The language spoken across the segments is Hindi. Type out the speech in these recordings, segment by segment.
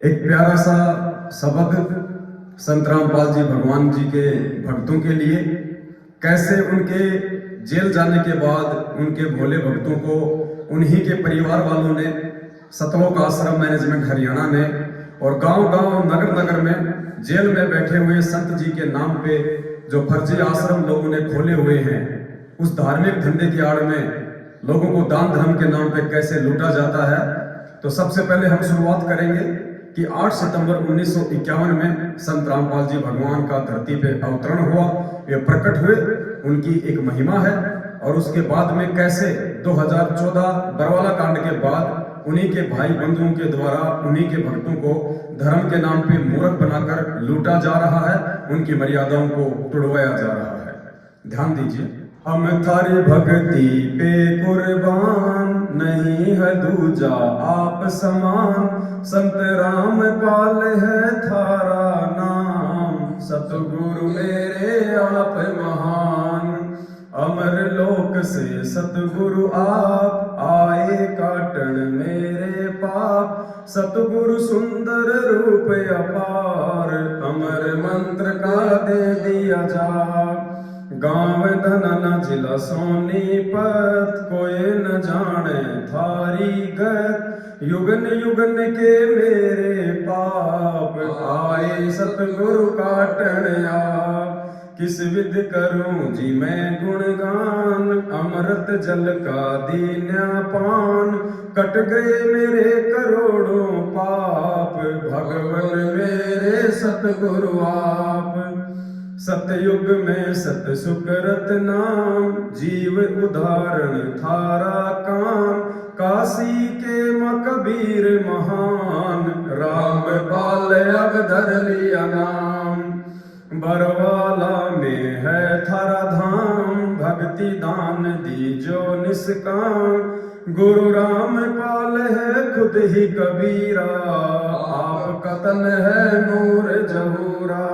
एक प्यारा सा सबक संत रामपाल जी भगवान जी के भक्तों के लिए, कैसे उनके जेल जाने के बाद उनके भोले भक्तों को उन्हीं के परिवार वालों ने, सतलोक आश्रम मैनेजमेंट हरियाणा ने और गांव-गांव नगर नगर में जेल में बैठे हुए संत जी के नाम पे जो फर्जी आश्रम लोगों ने खोले हुए हैं, उस धार्मिक धंधे की आड़ में लोगों को दान धर्म के नाम पे कैसे लूटा जाता है। तो सबसे पहले हम शुरुआत करेंगे कि 8 सितंबर 1951 में संत रामपाल जी भगवान का धरती पे अवतरण हुआ, ये प्रकट हुए, उनकी एक महिमा है। और उसके बाद में कैसे 2014 बरवाला कांड के बाद उन्हीं के भाई बंधुओं के द्वारा उन्हीं के भक्तों को धर्म के नाम पे मूर्ख बनाकर लूटा जा रहा है, उनकी मर्यादाओं को तोड़वाया जा रहा है। ध्यान दीजिए। हम थारी भक्ति पे कुर्बान, नहीं है दूजा आप समान, संत रामपाल है थारा नाम, सतगुरु मेरे आप महान। अमर लोक से सतगुरु आप आए, काटन मेरे पाप, सतगुरु सुंदर रूप अपार, अमर मंत्र का दे दिया जाप। गांव धनन जिला सोनीपत, कोई न जाने थारी गत, युगन युगन के मेरे पाप, आए सतगुरु काटन आप। किस विध करूं जी मैं गुणगान, अमृत जल का दीन्या पान, कट गए मेरे करोड़ों पाप, भगवन मेरे सतगुरु आप। सतयुग में सत सुकरत नाम, जीव उदाहरण थारा काम, काशी के कबीर महान, रामपाल अब धर लिया नाम। बरवाला में है थारा धाम, भक्ति दान दीजो निष्काम, गुरु रामपाल है खुद ही कबीरा, आप कतन है नूर जहूरा।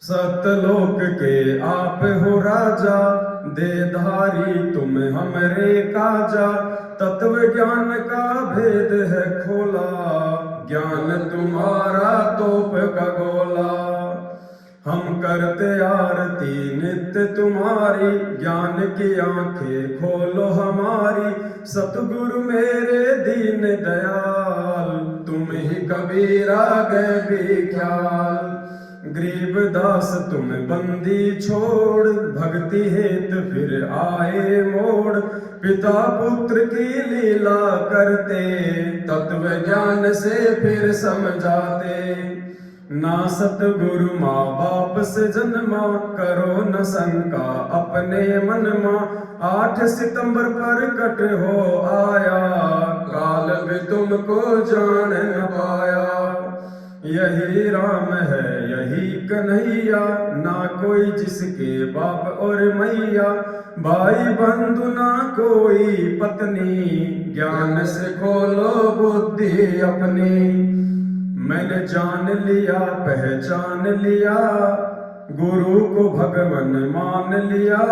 सतलोक के आप हो राजा, देधारी तुम हमरे काजा, तत्व ज्ञान का भेद है खोला, ज्ञान तुम्हारा तोप का गोला। हम करते आरती नित्य तुम्हारी, ज्ञान की आंखें खोलो हमारी, सतगुरु मेरे दीन दयाल, तुम ही कबीरा गए विख्याल। गरीबदास तुम बंदी छोड़, भक्ति हेत फिर आए मोड़, पिता पुत्र की लीला करते, तत्व ज्ञान से फिर समझाते। ना सतगुरु माँ बाप से जन्मा, करो न शंका अपने मन मा, 8 सितंबर पर कट हो आया, काल भी तुमको जान न पाया। यही राम है यही कन्हैया, ना कोई जिसके बाप और मैया, भाई बंधु ना कोई पत्नी, ज्ञान से खोलो बुद्धि अपनी। मैंने जान लिया पहचान लिया, गुरु को भगवन मान लिया,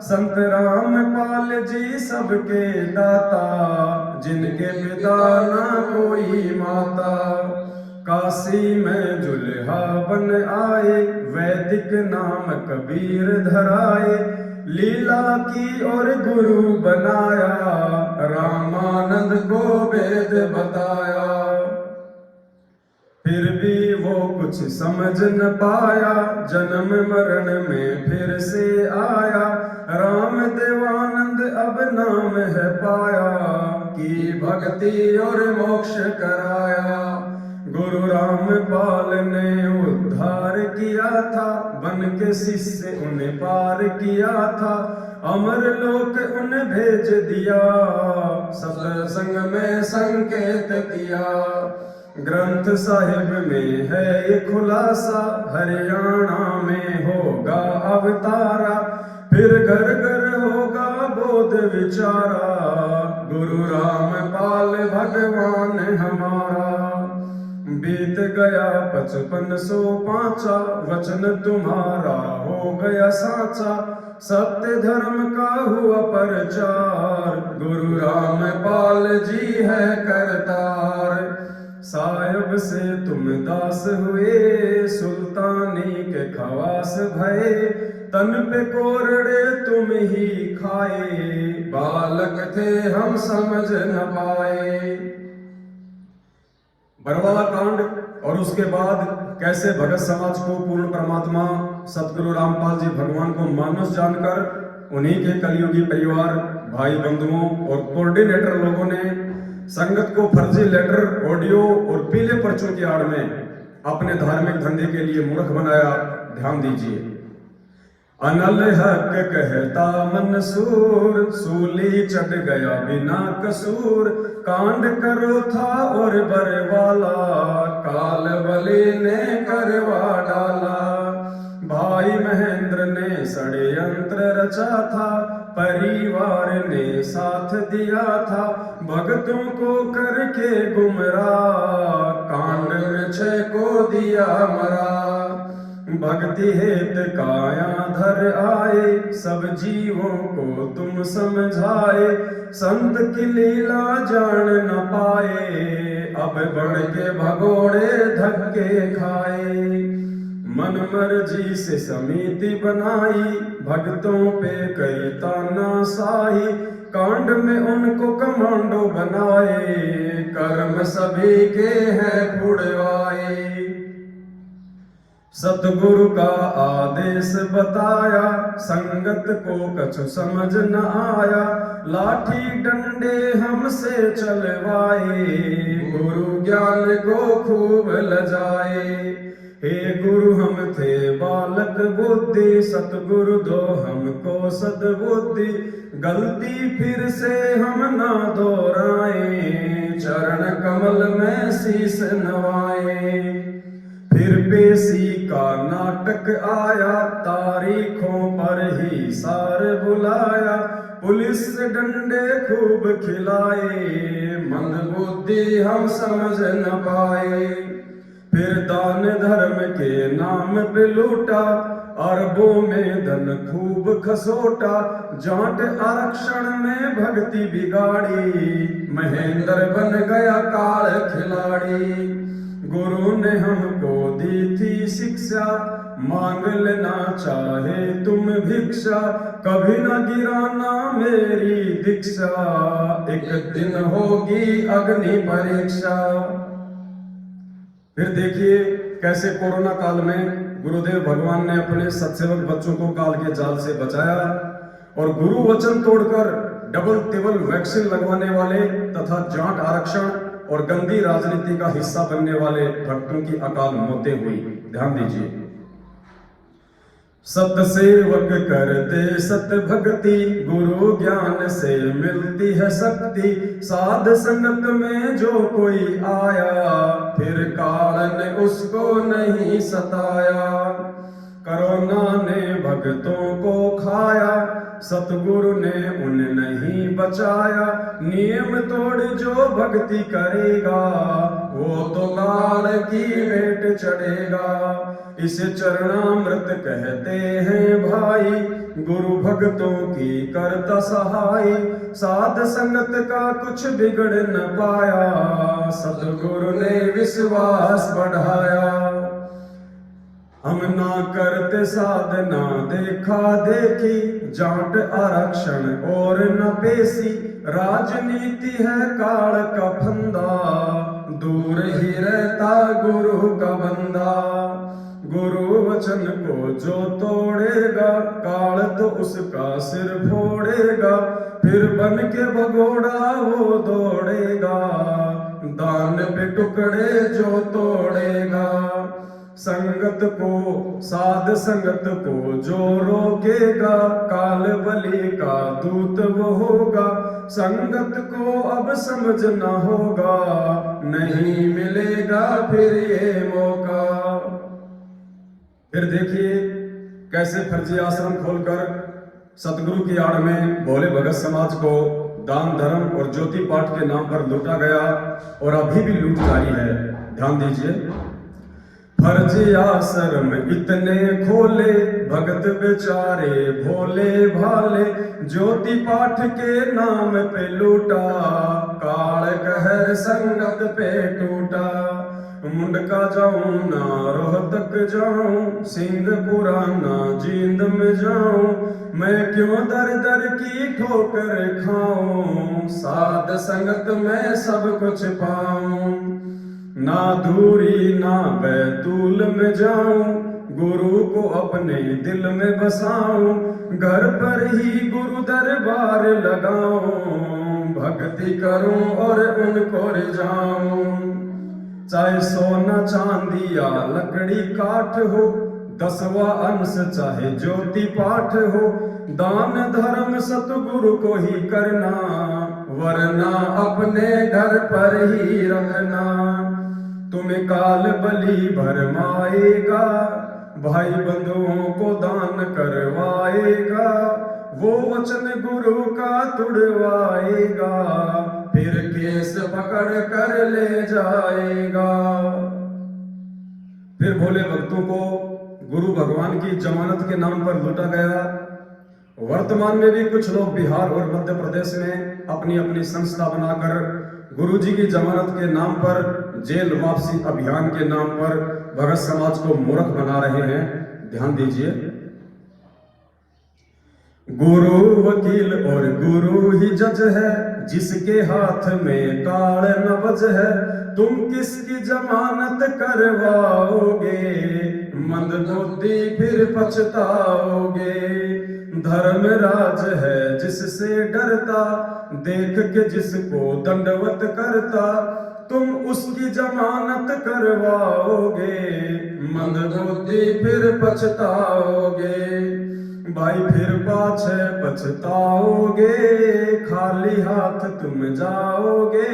संत रामपाल जी सबके दाता, जिनके पिता ना कोई माता। काशी में जुल्हा बन आए, वैदिक नाम कबीर धराए, लीला की और गुरु बनाया, रामानंद को वेद बताया। फिर भी वो कुछ समझ न पाया, जन्म मरण में फिर से आया, राम देवानंद अब नाम है पाया, की भक्ति और मोक्ष कराया। गुरु रामपाल ने उद्धार किया था, बन के शिष्य उन्हें पार किया था, अमर लोक उन्हें भेज दिया, सत्संग में संकेत किया। ग्रंथ साहिब में है ये खुलासा, हरियाणा में होगा अवतारा, फिर घर घर होगा बोध विचारा, गुरु रामपाल भगवान हमारा। बीत गया 5505, वचन तुम्हारा हो गया साचा, सत्य धर्म का हुआ प्रचार, गुरु रामपाल जी है करतार। साहिब से तुम दास हुए, सुल्तानी के खवास भये, तन पे कोरड़े तुम ही खाए, बालक थे हम समझ न पाए। बरवाला कांड और उसके बाद कैसे भगत समाज को पूर्ण परमात्मा सतगुरु रामपाल जी भगवान को मानस जानकर उन्हीं के कलयुगी परिवार, भाई बंधुओं और कोऑर्डिनेटर लोगों ने संगत को फर्जी लेटर, ऑडियो और पीले पर्चों की आड़ में अपने धार्मिक धंधे के लिए मूर्ख बनाया। ध्यान दीजिए। अनल हक कहता मंसूर, सूली चढ़ गया बिना कसूर, कांड करो था और बरवाला, काल बली ने करवा डाला। भाई महेंद्र ने षड्यंत्र रचा था, परिवार ने साथ दिया था, भक्तों को करके गुमराह, कांड में 6 को दिया मरा। भक्ति हेत काया धर आए, सब जीवों को तुम समझाए, संत की लीला जान न पाए, अब बढ़ के भगोड़े धक्के खाए। मन मर्जी से समिति बनाई, भक्तों पे कई तानाशाही, कांड में उनको कमांडो बनाए, कर्म सभी के हैं छुड़वाए। सतगुरु का आदेश बताया, संगत को कछु समझ न आया, लाठी डंडे हमसे चलवाए, गुरु ज्ञान को खूब लजाए। हे गुरु हम थे बालक बुद्धि, सतगुरु दो हमको सद्बुद्धि, गलती फिर से हम ना दोहराए, चरण कमल में शीश नवाए। फिर पेशी का नाटक आया, तारीखों पर ही सार बुलाया, पुलिस डंडे खूब खिलाए, मंदबुद्धि हम समझ न पाए। फिर दान धर्म के नाम पे लूटा, अरबों में धन खूब खसोटा, जाट आरक्षण में भक्ति बिगाड़ी, महेंद्र बन गया काल खिलाड़ी। गुरु ने हमको दी थी शिक्षा, मांग लेना चाहे तुम भिक्षा, कभी न गिराना मेरी दीक्षा, एक दिन होगी अग्नि परीक्षा। फिर देखिए कैसे कोरोना काल में गुरुदेव भगवान ने अपने सत्सेवक बच्चों को काल के जाल से बचाया और गुरु वचन तोड़कर डबल टिबल वैक्सीन लगवाने वाले तथा जाट आरक्षण और गंदी राजनीति का हिस्सा बनने वाले भक्तों की अकाल मौतें हुई। ध्यान दीजिए। सत सेवक करते सत भक्ति, गुरु ज्ञान से मिलती है शक्ति, साध संगत में जो कोई आया, फिर काल ने उसको नहीं सताया। कोरोना ने भक्तों को खाया, सतगुरु ने उन्हें नहीं बचाया, नियम तोड़ जो भक्ति करेगा, वो तो काल की भेंट चढ़ेगा। इसे चरणामृत कहते हैं भाई, गुरु भक्तों की करता सहाय, साध संगत का कुछ बिगड़ न पाया, सतगुरु ने विश्वास बढ़ाया। हम ना करते साधना देखा देखी, जाट आरक्षण और न पेशी, राजनीति है काल का फंदा, दूर ही रहता गुरु का बंदा। गुरु वचन को जो तोड़ेगा, काल तो उसका सिर फोड़ेगा, फिर बन के भगोड़ा वो दौड़ेगा, दान पे टुकड़े जो तोड़ेगा। संगत को साध संगत को जो रोकेगा, काल बलि का दूत वो होगा, संगत को अब समझ न होगा, नहीं मिलेगा फिर ये मौका। फिर देखिए कैसे फर्जी आश्रम खोलकर सतगुरु की आड़ में भोले भगत समाज को दान धर्म और ज्योति पाठ के नाम पर लूटा गया और अभी भी लूट जारी है। ध्यान दीजिए। फर्ज आश्रम इतने खोले, भगत बेचारे भोले भाले, ज्योति पाठ के नाम पे लूटा, काल कहर संगत पे टूटा। मुंडका जाऊं ना रोहतक जाऊं, सिंहपुरा ना जींद में जाऊं, मैं क्यों दर दर की ठोकर खाऊं, साध संगत में सब कुछ पाऊं। ना दूरी ना बैतूल में जाऊं, गुरु को अपने दिल में बसाऊं, घर पर ही गुरु दरबार लगाऊं, भक्ति करूं और उनको रिझाऊं। चाहे सोना चांदी या लकड़ी काठ हो, 10वां अंश चाहे ज्योति पाठ हो, दान धर्म सतगुरु को ही करना, वरना अपने घर पर ही रखना। तुम्हें काल बलि भरमाएगा, भाई बंधुओं को दान करवाएगा, वो वचन गुरु का तुड़वाएगा, फिर केस पकड़ कर ले जाएगा। फिर भोले भक्तों को गुरु भगवान की जमानत के नाम पर लूटा गया। वर्तमान में भी कुछ लोग बिहार और मध्य प्रदेश में अपनी अपनी संस्था बनाकर गुरु जी की जमानत के नाम पर, जेल वापसी अभियान के नाम पर भगत समाज को मूर्ख बना रहे हैं। ध्यान दीजिए, गुरु वकील और गुरु ही जज है, जिसके हाथ में ताड़ नबज है, तुम किसकी जमानत करवाओगे, मंदबुद्धि फिर पछताओगे। धर्मराज है जिससे डरता, देख के जिसको दंडवत करता, तुम उसकी जमानत करवाओगे, मंदबुद्धि फिर पछताओगे। भाई फिर पाछे पछताओगे, खाली हाथ तुम जाओगे,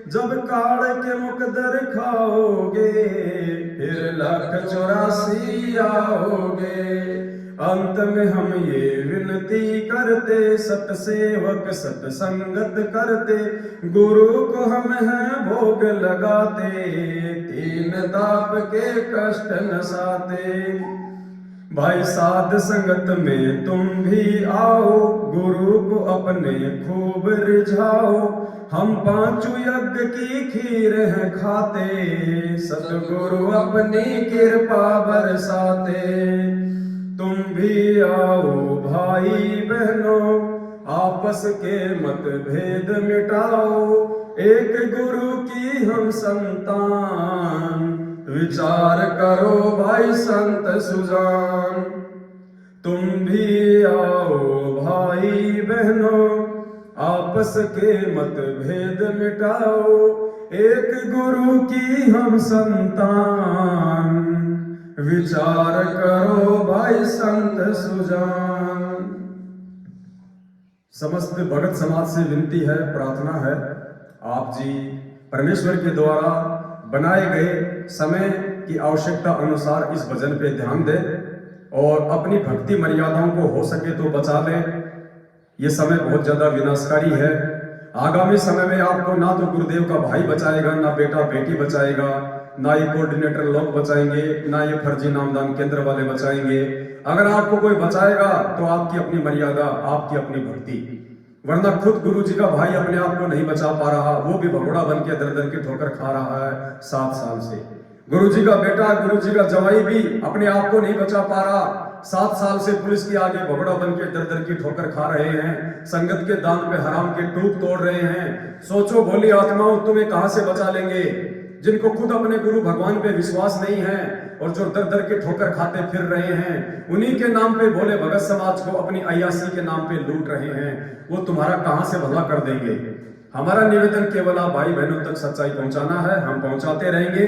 जब काल के मुकदर खाओगे, फिर 1,84 आओगे। अंत में हम ये विनती करते, सतसेवक सतसंगत करते, गुरु को हम हैं भोग लगाते, 3 ताप के कष्ट नसाते। भाई साध संगत में तुम भी आओ, गुरु को अपने खूब रिझाओ, हम 5 यज्ञ की खीर है खाते, सतगुरु अपनी कृपा बरसाते। तुम भी आओ भाई बहनों, आपस के मतभेद मिटाओ, एक गुरु की हम संतान, विचार करो भाई संत सुजान। तुम भी आओ भाई बहनों, आपस के मतभेद मिटाओ, एक गुरु की हम संतान, विचार करो भाई संत सुजान। समस्त भगत समाज से विनती है, प्रार्थना है, आप जी परमेश्वर के द्वारा बनाए गए समय की आवश्यकता अनुसार इस भजन पे ध्यान दें और अपनी भक्ति मर्यादाओं को हो सके तो बचा लें। ये समय बहुत ज्यादा विनाशकारी है। आगामी समय में आपको ना तो गुरुदेव का भाई बचाएगा, ना बेटा बेटी बचाएगा, ना ये कोऑर्डिनेटर लोग बचाएंगे, ना ये फर्जी नामदान केंद्र वाले बचाएंगे। अगर आपको कोई बचाएगा तो आपकी अपनी मर्यादा, आपकी अपनी भक्ति, वरना खुद गुरु जी का भाई अपने आप को नहीं बचा पा रहा, वो भी भगोड़ा बन के दर दर की ठोकर खा रहा है 7 साल से। गुरु जी का बेटा, गुरु जी का जवाई भी अपने आप को नहीं बचा पा रहा, 7 साल से पुलिस के आगे भगोड़ा बन के दर दर की ठोकर खा रहे हैं, संगत के दान पे हराम के टूक तोड़ रहे हैं। सोचो भोली आत्माओं, तुम्हें कहां से बचा लेंगे, जिनको खुद अपने गुरु भगवान पे विश्वास नहीं है और जो दर दर के ठोकर खाते फिर रहे हैं, उन्हीं के नाम पे भोले भगत समाज को अपनी अय्यासी के नाम पे लूट रहे हैं, वो तुम्हारा कहां से भला कर देंगे। हमारा निवेदन केवल आप भाई बहनों तक सच्चाई पहुंचाना है, हम पहुंचाते रहेंगे।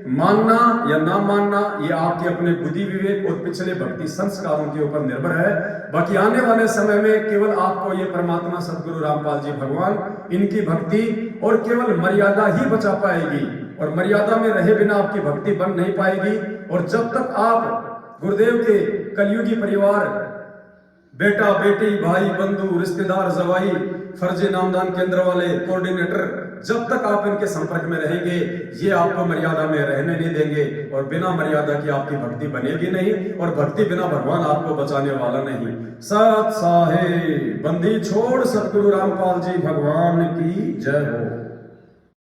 मानना या ना मानना ये आपके अपने बुद्धि विवेक और पिछले भक्ति संस्कारों के ऊपर निर्भर है। बाकी आने वाले समय में केवल आपको ये परमात्मा सदगुरु रामपाल जी भगवान, इनकी भक्ति और केवल मर्यादा ही बचा पाएगी, और मर्यादा में रहे बिना आपकी भक्ति बन नहीं पाएगी। और जब तक आप गुरुदेव के कलयुगी परिवार, बेटा बेटी भाई बंधु रिश्तेदार जवाई, फर्जी नामदान केंद्र वाले, कोऑर्डिनेटर जब तक आप इनके संपर्क में रहेंगे ये आपको मर्यादा में रहने नहीं देंगे, और बिना मर्यादा की आपकी भक्ति बनेगी नहीं, और भक्ति बिना भगवान आपको बचाने वाला नहीं। सत साहेब बंदी छोड़ सतगुरु रामपाल जी भगवान की जय हो।